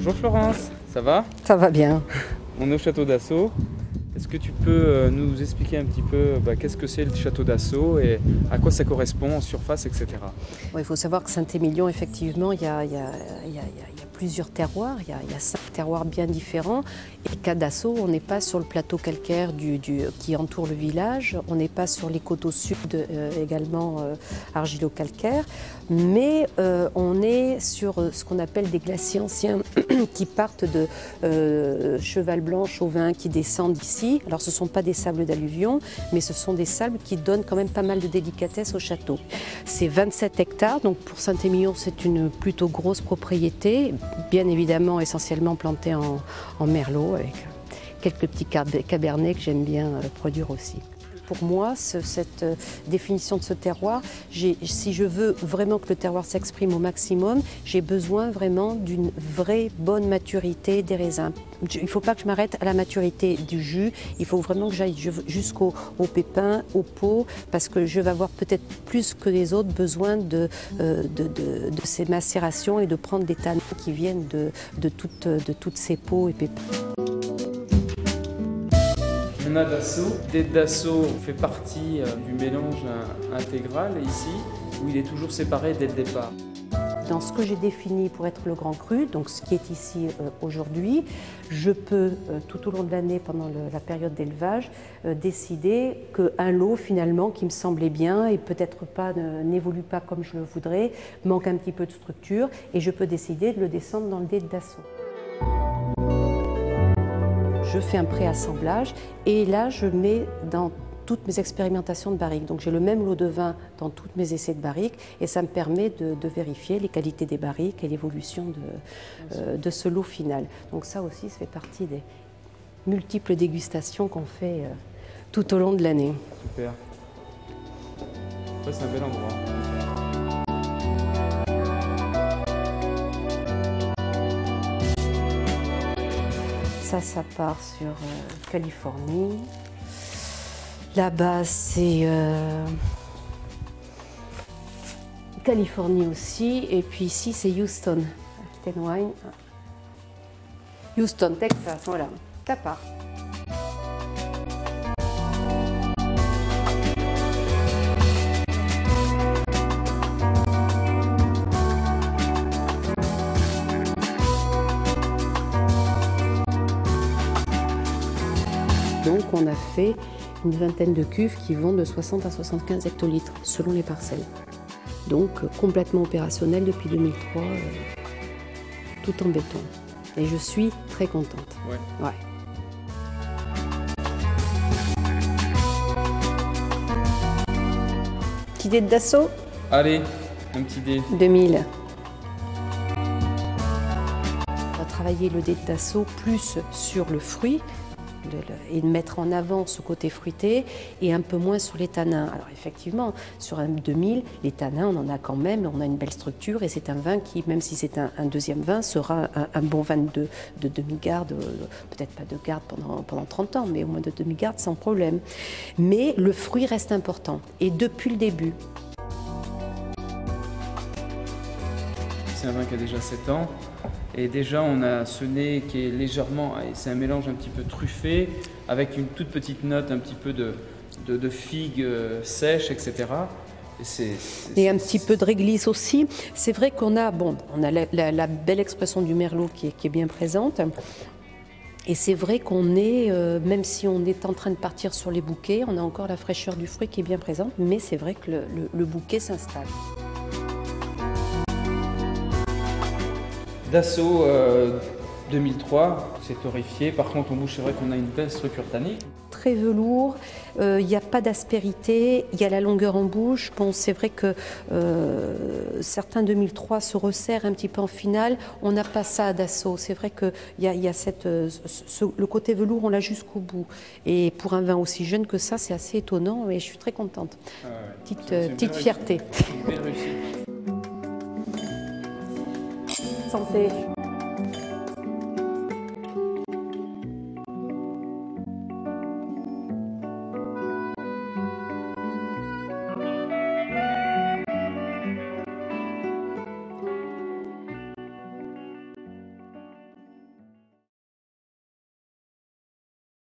Bonjour Florence, ça va? Ça va bien. On est au château d'Assaut. Est-ce que tu peux nous expliquer un petit peu qu'est-ce que c'est le château d'Assaut et à quoi ça correspond en surface, etc. Bon, il faut savoir que Saint-Émilion, effectivement, il y a plusieurs terroirs, il y a 5 terroirs bien différents. Et qu'à Dassault, on n'est pas sur le plateau calcaire qui entoure le village, on n'est pas sur les côtes au sud également argilo-calcaires, mais on est sur ce qu'on appelle des glaciers anciens qui partent de Cheval-Blanc, Chauvin, qui descendent ici. Alors ce ne sont pas des sables d'alluvion, mais ce sont des sables qui donnent quand même pas mal de délicatesse au château. C'est 27 hectares, donc pour Saint-Émilion c'est une plutôt grosse propriété, bien évidemment essentiellement plantée en merlot, avec quelques petits cabernets que j'aime bien produire aussi. Pour moi, cette définition de ce terroir, si je veux vraiment que le terroir s'exprime au maximum, j'ai besoin vraiment d'une vraie bonne maturité des raisins. Il ne faut pas que je m'arrête à la maturité du jus, il faut vraiment que j'aille jusqu'au pépins, aux peaux, parce que je vais avoir peut-être plus que les autres besoin de ces macérations et de prendre des tanins qui viennent de toutes ces peaux et pépins. On a Dassault. Dassault fait partie du mélange intégral ici, où il est toujours séparé dès le départ. Dans ce que j'ai défini pour être le grand cru, donc ce qui est ici aujourd'hui, je peux tout au long de l'année, pendant la période d'élevage, décider qu'un lot finalement qui me semblait bien et peut-être pas n'évolue pas comme je le voudrais, manque un petit peu de structure, et je peux décider de le descendre dans le dé de Dassault. Je fais un préassemblage et là je mets dans toutes mes expérimentations de barriques. Donc j'ai le même lot de vin dans tous mes essais de barriques et ça me permet de vérifier les qualités des barriques et l'évolution de ce lot final. Donc ça aussi, ça fait partie des multiples dégustations qu'on fait tout au long de l'année. Super. Ouais, c'est un bel endroit. Ça part sur Californie. Là-bas, c'est Californie aussi. Et puis ici, c'est Houston. Aquitaine Wine. Houston, Texas, voilà. Ça part. Donc on a fait une vingtaine de cuves qui vont de 60 à 75 hectolitres selon les parcelles. Donc complètement opérationnel depuis 2003, tout en béton. Et je suis très contente. Ouais. Ouais. Petit dé de Dassault? Allez, un petit dé. 2000. On va travailler le dé de Dassault plus sur le fruit, et de mettre en avant ce côté fruité et un peu moins sur les tanins. Alors effectivement, sur un 2000, les tanins, on en a quand même, on a une belle structure et c'est un vin qui, même si c'est un deuxième vin, sera un bon vin de demi-garde, peut-être pas de garde pendant 30 ans, mais au moins de demi-garde sans problème. Mais le fruit reste important et depuis le début. C'est un vin qui a déjà 7 ans. Et déjà, on a ce nez qui est légèrement, c'est un mélange un petit peu truffé, avec une toute petite note un petit peu de figues sèches, etc. Et un petit peu de réglisse aussi. C'est vrai qu'on a, on a la belle expression du merlot qui est bien présente. Et c'est vrai qu'on est, même si on est en train de partir sur les bouquets, on a encore la fraîcheur du fruit qui est bien présente, mais c'est vrai que le bouquet s'installe. Dassault 2003, c'est torréfié. Par contre, en bouche, c'est vrai qu'on a une belle structure tannique. Très velours, il n'y a pas d'aspérité, il y a la longueur en bouche. Bon, c'est vrai que certains 2003 se resserrent un petit peu en finale. On n'a pas ça à Dassault. C'est vrai qu'il y a le côté velours, on l'a jusqu'au bout. Et pour un vin aussi jeune que ça, c'est assez étonnant et je suis très contente. Petite fierté. Une belle réussite. Santé.